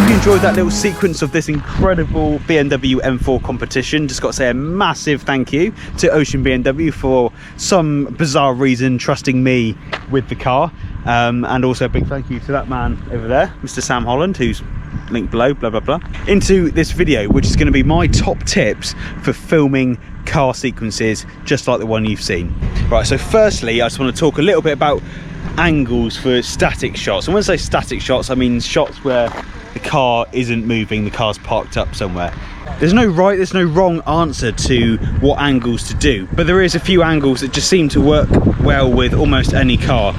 Hope you enjoyed that little sequence of this incredible BMW M4 competition. Just got to say a massive thank you to Ocean BMW for some bizarre reason trusting me with the car, and also a big thank you to that man over there, Mr. Sam Holland, who's linked below, blah blah blah, into this video, which is going to be my top tips for filming car sequences just like the one you've seen. Right, so firstly I just want to talk a little bit about angles for static shots. And when I say static shots, I mean shots where the car isn't moving, the car's parked up somewhere. There's no right, there's no wrong answer to what angles to do, but there is a few angles that just seem to work well with almost any car,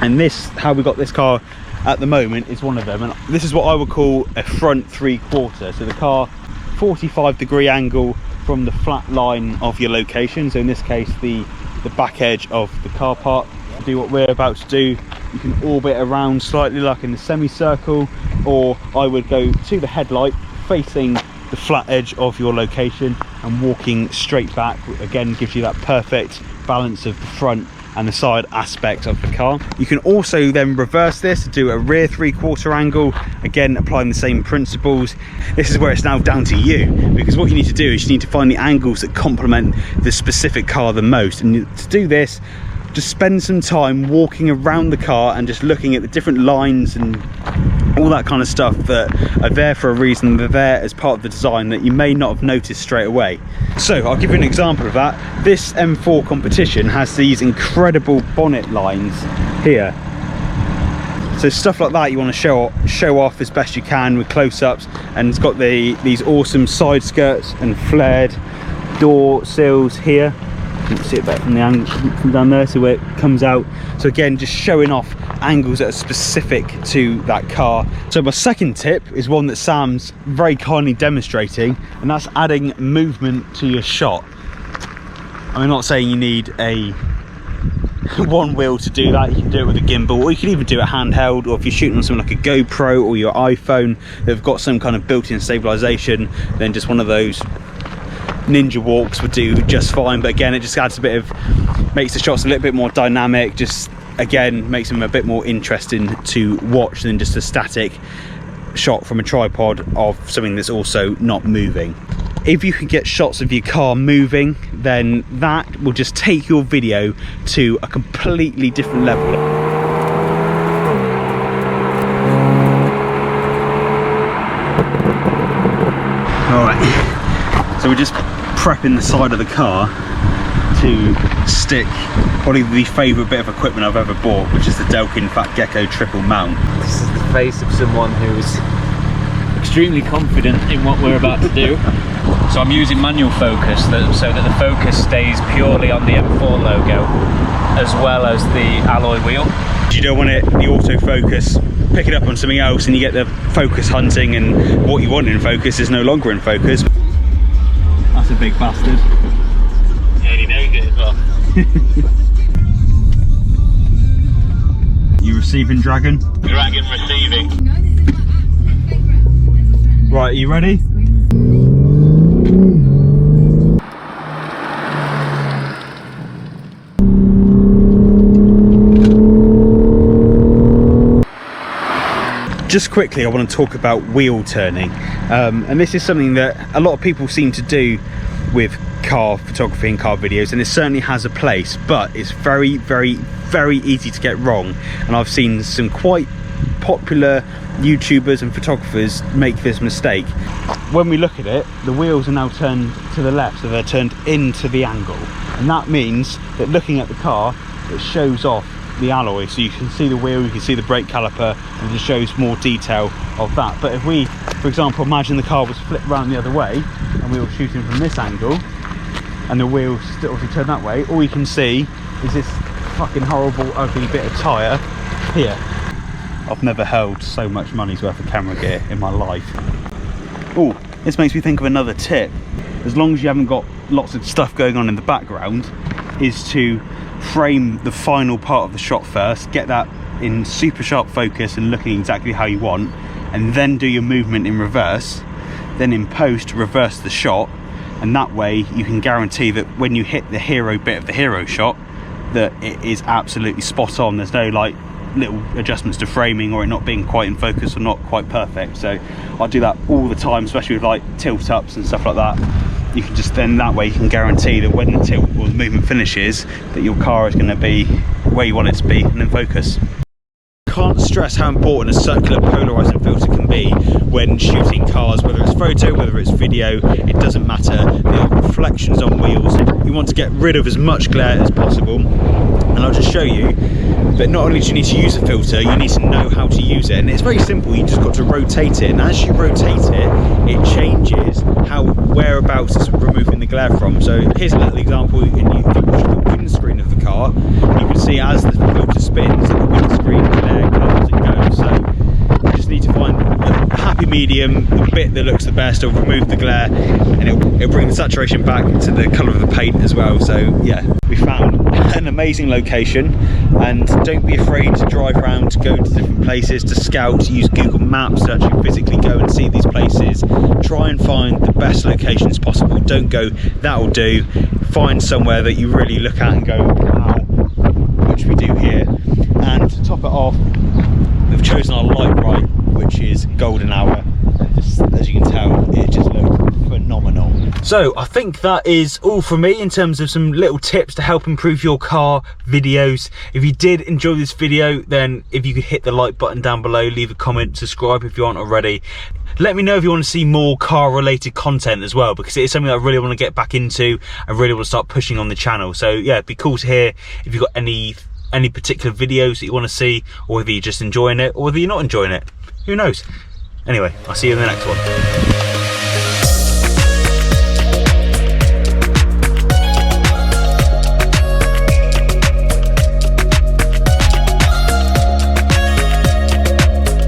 and this, how we got this car at the moment, is one of them. And this is what I would call a front 3/4. So the car 45-degree angle from the flat line of your location, so in this case the back edge of the car park. To do what we're about to do, you can orbit around slightly like in a semicircle, or I would go to the headlight facing the flat edge of your location and walking straight back. Again, gives you that perfect balance of the front and the side aspect of the car. You can also then reverse this to do a rear 3/4 angle, again applying the same principles. This is where it's now down to you, because what you need to do is you need to find the angles that complement the specific car the most, and to do this, just spend some time walking around the car and just looking at the different lines and all that kind of stuff that are there for a reason. They're there as part of the design that you may not have noticed straight away. So I'll give you an example of that. This M4 competition has these incredible bonnet lines here. So stuff like that you want to show off as best you can with close-ups, and it's got these awesome side skirts and flared door sills here. You can see it better from the angle from down there, so where it comes out. So again, just showing off angles that are specific to that car. So my second tip is one that Sam's very kindly demonstrating, and that's adding movement to your shot. I'm not saying you need a one wheel to do that. You can do it with a gimbal, or you can even do it handheld, or if you're shooting on something like a GoPro or your iPhone that have got some kind of built-in stabilization, then just one of those ninja walks would do just fine. But again, it just adds a bit of, makes the shots a little bit more dynamic, just again makes them a bit more interesting to watch than just a static shot from a tripod of something that's also not moving. If you can get shots of your car moving, then that will just take your video to a completely different level. Alright, so we're just prepping the side of the car to stick probably the favourite bit of equipment I've ever bought, which is the Delkin Fat Gecko triple mount. This is the face of someone who's extremely confident in what we're about to do. So I'm using manual focus so that the focus stays purely on the M4 logo as well as the alloy wheel. You don't want the autofocus pick it up on something else and you get the focus hunting, and what you want in focus is no longer in focus. That's a big bastard. Yeah, he knows it as well. You receiving, Dragon? Dragon receiving. Right, are you ready? Just quickly, I want to talk about wheel turning, and this is something that a lot of people seem to do with car photography and car videos, and it certainly has a place, but it's very, very, very easy to get wrong. And I've seen some quite popular YouTubers and photographers make this mistake. When we look at it, the wheels are now turned to the left, so they're turned into the angle, and that means that looking at the car, it shows off the alloy, so you can see the wheel, you can see the brake caliper, and it shows more detail of that. But if we, for example, imagine the car was flipped around the other way and we were shooting from this angle and the wheels still obviously turned that way, all you can see is this fucking horrible ugly bit of tyre here. I've never held so much money's worth of camera gear in my life. Oh, this makes me think of another tip. As long as you haven't got lots of stuff going on in the background, is to frame the final part of the shot first, get that in super sharp focus and looking exactly how you want, and then do your movement in reverse, then in post reverse the shot, and that way you can guarantee that when you hit the hero bit of the hero shot that it is absolutely spot on. There's no like little adjustments to framing, or it not being quite in focus or not quite perfect. So I do that all the time, especially with like tilt ups and stuff like that. You can just, then that way you can guarantee that when the tilt or the movement finishes, that your car is going to be where you want it to be and in focus. Can't stress how important a circular polarizing filter can be when shooting cars, whether it's photo, whether it's video, it doesn't matter. They are reflections on wheels. You want to get rid of as much glare as possible, and I'll just show you that not only do you need to use a filter, you need to know how to use it. And it's very simple, you just got to rotate it, and as you rotate it, it changes whereabouts it's removing the glare from. So here's a little example. If you watch the windscreen of the car, you can see as the filter spins, the windscreen glare comes and goes. So you just need to find a happy medium, the bit that looks the best, or remove the glare, and it'll bring the saturation back to the colour of the paint as well. So yeah, we found an amazing location, and don't be afraid to drive around, to go to different places, to scout, to use Google Maps to actually physically go and see these places. Try and find the best locations possible. Don't go, that'll do. Find somewhere that you really look at and go, wow, which we do here. And to top it off, we've chosen our light right, which is golden hour. Just, as you can tell, it just looks phenomenal. So I think that is all from me in terms of some little tips to help improve your car videos. If you did enjoy this video, then if you could hit the like button down below, leave a comment, subscribe if you aren't already. Let me know if you want to see more car related content as well, because it is something I really want to get back into and really want to start pushing on the channel. So yeah, it'd be cool to hear if you've got any particular videos that you want to see, or whether you're just enjoying it or whether you're not enjoying it. Who knows? Anyway, I'll see you in the next one.